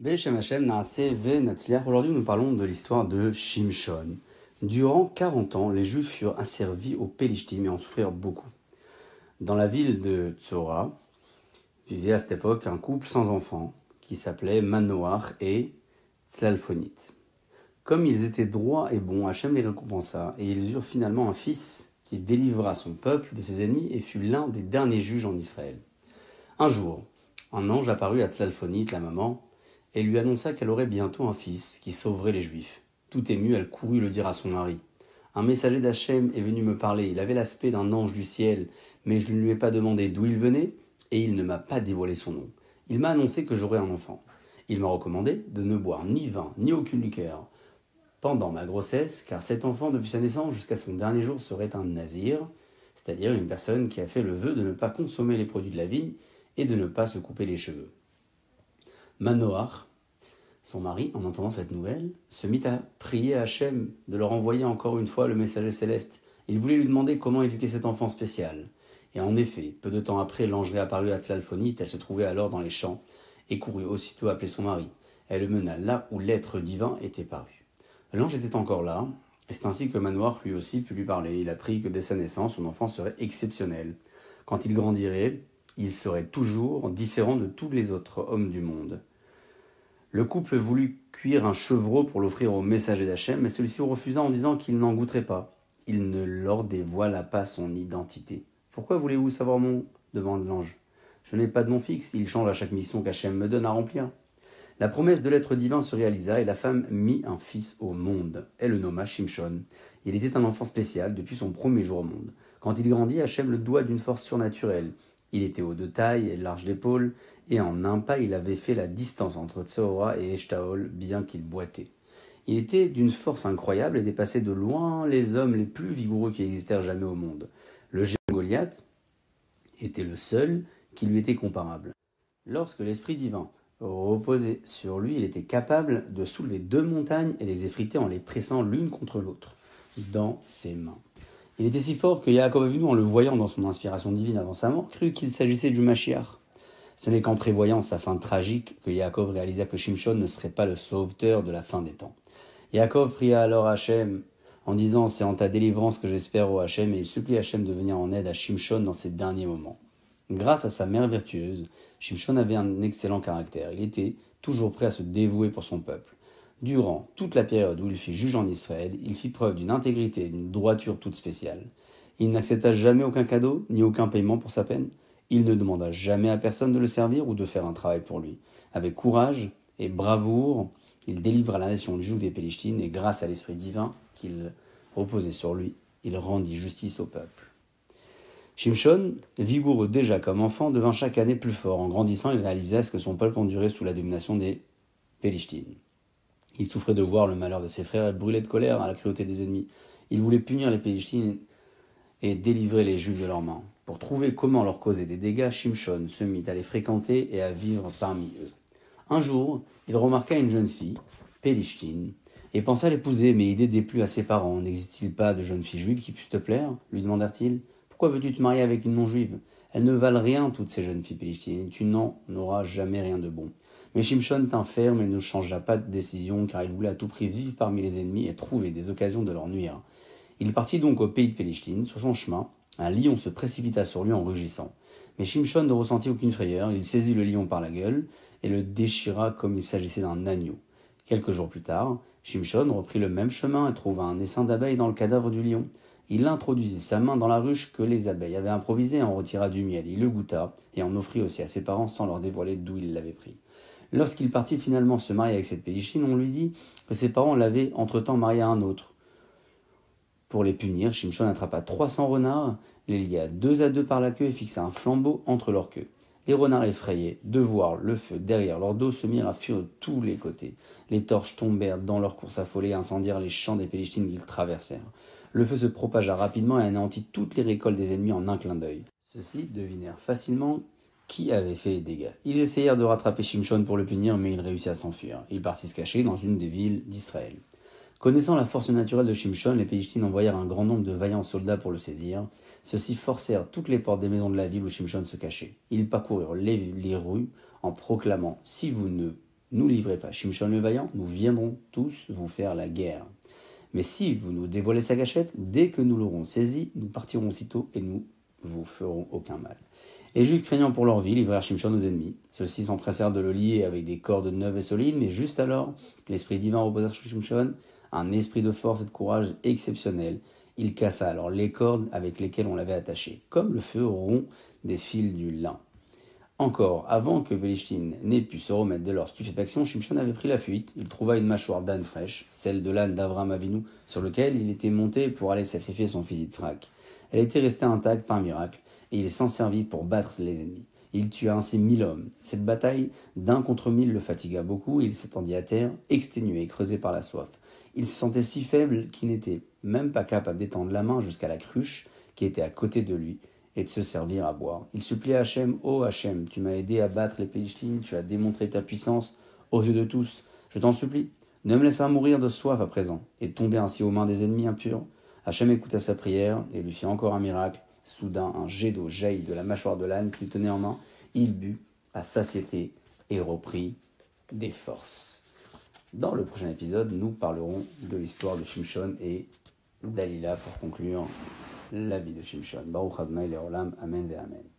Beshem Hashem Naaseh Ve Natzliach. Aujourd'hui, nous parlons de l'histoire de Shimshon. Durant 40 ans, les Juifs furent asservis aux Pélishtim et en souffrirent beaucoup. Dans la ville de Tzora, vivait à cette époque un couple sans enfants qui s'appelait Manoach et Tzlalphonite. Comme ils étaient droits et bons, Hachem les récompensa et ils eurent finalement un fils qui délivra son peuple de ses ennemis et fut l'un des derniers juges en Israël. Un jour, un ange apparut à Tzlalphonite, la maman, et lui annonça qu'elle aurait bientôt un fils qui sauverait les Juifs. Tout émue, elle courut le dire à son mari. Un messager d'Hachem est venu me parler. Il avait l'aspect d'un ange du ciel, mais je ne lui ai pas demandé d'où il venait, et il ne m'a pas dévoilé son nom. Il m'a annoncé que j'aurais un enfant. Il m'a recommandé de ne boire ni vin, ni aucune liqueur pendant ma grossesse, car cet enfant, depuis sa naissance jusqu'à son dernier jour, serait un nazir, c'est-à-dire une personne qui a fait le vœu de ne pas consommer les produits de la vigne et de ne pas se couper les cheveux. Manoach, son mari, en entendant cette nouvelle, se mit à prier à Hachem de leur envoyer encore une fois le messager céleste. Il voulait lui demander comment éduquer cet enfant spécial. Et en effet, peu de temps après, l'ange réapparut à Tzlalphonite. Elle se trouvait alors dans les champs et courut aussitôt appeler son mari. Elle le mena là où l'être divin était paru. L'ange était encore là, et c'est ainsi que Manoach lui aussi put lui parler. Il apprit que dès sa naissance, son enfant serait exceptionnel. Quand il grandirait, il serait toujours différent de tous les autres hommes du monde. Le couple voulut cuire un chevreau pour l'offrir au messager d'Hachem, mais celui-ci refusa en disant qu'il n'en goûterait pas. Il ne leur dévoila pas son identité. « Pourquoi voulez-vous savoir mon nom ?» demande l'ange. « Je n'ai pas de nom fixe, il change à chaque mission qu'Hachem me donne à remplir. » La promesse de l'être divin se réalisa et la femme mit un fils au monde. Elle le nomma Shimshon. Il était un enfant spécial depuis son premier jour au monde. Quand il grandit, Hachem le doua d'une force surnaturelle. Il était haut de taille et large d'épaules, et en un pas il avait fait la distance entre Tzora et Eshtaol, bien qu'il boitait. Il était d'une force incroyable et dépassait de loin les hommes les plus vigoureux qui existèrent jamais au monde. Le géant Goliath était le seul qui lui était comparable. Lorsque l'Esprit divin reposait sur lui, il était capable de soulever 2 montagnes et les effriter en les pressant l'une contre l'autre dans ses mains. Il était si fort que Yaakov Avinu, en le voyant dans son inspiration divine avant sa mort, crut qu'il s'agissait du Mashiach. Ce n'est qu'en prévoyant sa fin tragique que Yaakov réalisa que Shimshon ne serait pas le sauveteur de la fin des temps. Yaakov pria alors Hachem en disant « C'est en ta délivrance que j'espère, ô Hachem » et il supplie Hachem de venir en aide à Shimshon dans ses derniers moments. Grâce à sa mère vertueuse, Shimshon avait un excellent caractère. Il était toujours prêt à se dévouer pour son peuple. Durant toute la période où il fut juge en Israël, il fit preuve d'une intégrité et d'une droiture toute spéciale. Il n'accepta jamais aucun cadeau, ni aucun paiement pour sa peine. Il ne demanda jamais à personne de le servir ou de faire un travail pour lui. Avec courage et bravoure, il délivra la nation du joug des Pélishtim et grâce à l'esprit divin qu'il reposait sur lui, il rendit justice au peuple. Shimshon, vigoureux déjà comme enfant, devint chaque année plus fort. En grandissant, il réalisa ce que son peuple endurait sous la domination des Pélishtim. Il souffrait de voir le malheur de ses frères et brûlait de colère à la cruauté des ennemis. Il voulait punir les Pélishtim et délivrer les Juifs de leurs mains. Pour trouver comment leur causer des dégâts, Shimshon se mit à les fréquenter et à vivre parmi eux. Un jour, il remarqua une jeune fille, Pélishtim, et pensa l'épouser, mais l'idée déplut à ses parents. « N'existe-t-il pas de jeune fille juive qui puisse te plaire ?» lui demandèrent-ils. « Pourquoi veux-tu te marier avec une non-juive ? Elles ne valent rien, toutes ces jeunes filles Pélishtim, tu n'en auras jamais rien de bon. » Mais Shimshon tint ferme et ne changea pas de décision, car il voulait à tout prix vivre parmi les ennemis et trouver des occasions de leur nuire. Il partit donc au pays de Pélishtim. Sur son chemin, un lion se précipita sur lui en rugissant. Mais Shimshon ne ressentit aucune frayeur. Il saisit le lion par la gueule et le déchira comme il s'agissait d'un agneau. Quelques jours plus tard, Shimshon reprit le même chemin et trouva un essaim d'abeilles dans le cadavre du lion. Il introduisit sa main dans la ruche que les abeilles avaient improvisée et en retira du miel. Il le goûta et en offrit aussi à ses parents sans leur dévoiler d'où il l'avait pris. Lorsqu'il partit finalement se marier avec cette Pélishtim, on lui dit que ses parents l'avaient entre-temps marié à un autre. Pour les punir, Shimshon attrapa 300 renards, les lia 2 à 2 par la queue et fixa un flambeau entre leurs queues. Les renards effrayés de voir le feu derrière leur dos se mirent à fuir de tous les côtés. Les torches tombèrent dans leur course affolée et incendièrent les champs des Pélishtim qu'ils traversèrent. Le feu se propagea rapidement et anéantit toutes les récoltes des ennemis en un clin d'œil. Ceux-ci devinèrent facilement qui avait fait les dégâts. Ils essayèrent de rattraper Shimshon pour le punir, mais il réussit à s'enfuir. Il partit se cacher dans une des villes d'Israël. Connaissant la force naturelle de Shimshon, les Pélishtim envoyèrent un grand nombre de vaillants soldats pour le saisir. Ceux-ci forcèrent toutes les portes des maisons de la ville où Shimshon se cachait. Ils parcoururent les rues en proclamant « Si vous ne nous livrez pas Shimshon le vaillant, nous viendrons tous vous faire la guerre. Mais si vous nous dévoilez sa cachette, dès que nous l'aurons saisi, nous partirons aussitôt et nous vous ferons aucun mal. Les Juifs, craignant pour leur vie, livrèrent Shimshon aux ennemis. Ceux-ci s'empressèrent de le lier avec des cordes neuves et solides, mais juste alors, l'esprit divin reposa sur Shimshon, un esprit de force et de courage exceptionnel. Il cassa alors les cordes avec lesquelles on l'avait attaché, comme le feu rompt des fils du lin. Encore, avant que Pélishtim n'ait pu se remettre de leur stupéfaction, Shimshon avait pris la fuite. Il trouva une mâchoire d'âne fraîche, celle de l'âne d'Avraham Avinu, sur lequel il était monté pour aller sacrifier son fils Yitzhak. Elle était restée intacte par miracle, et il s'en servit pour battre les ennemis. Il tua ainsi 1000 hommes. Cette bataille d'1 contre 1000 le fatigua beaucoup, et il s'étendit à terre, exténué et creusé par la soif. Il se sentait si faible qu'il n'était même pas capable d'étendre la main jusqu'à la cruche qui était à côté de lui, et de se servir à boire. Il supplia Hachem, « Oh Hachem, tu m'as aidé à battre les Pélishtim, tu as démontré ta puissance aux yeux de tous. Je t'en supplie, ne me laisse pas mourir de soif à présent, et tomber ainsi aux mains des ennemis impurs. » Hachem écouta sa prière, et lui fit encore un miracle. Soudain, un jet d'eau jaillit de la mâchoire de l'âne qu'il tenait en main. Il but à satiété et reprit des forces. Dans le prochain épisode, nous parlerons de l'histoire de Shimshon et Dalila pour conclure la vie de Shimshon. Baruch Adonai Leolam, Amen ve Amen.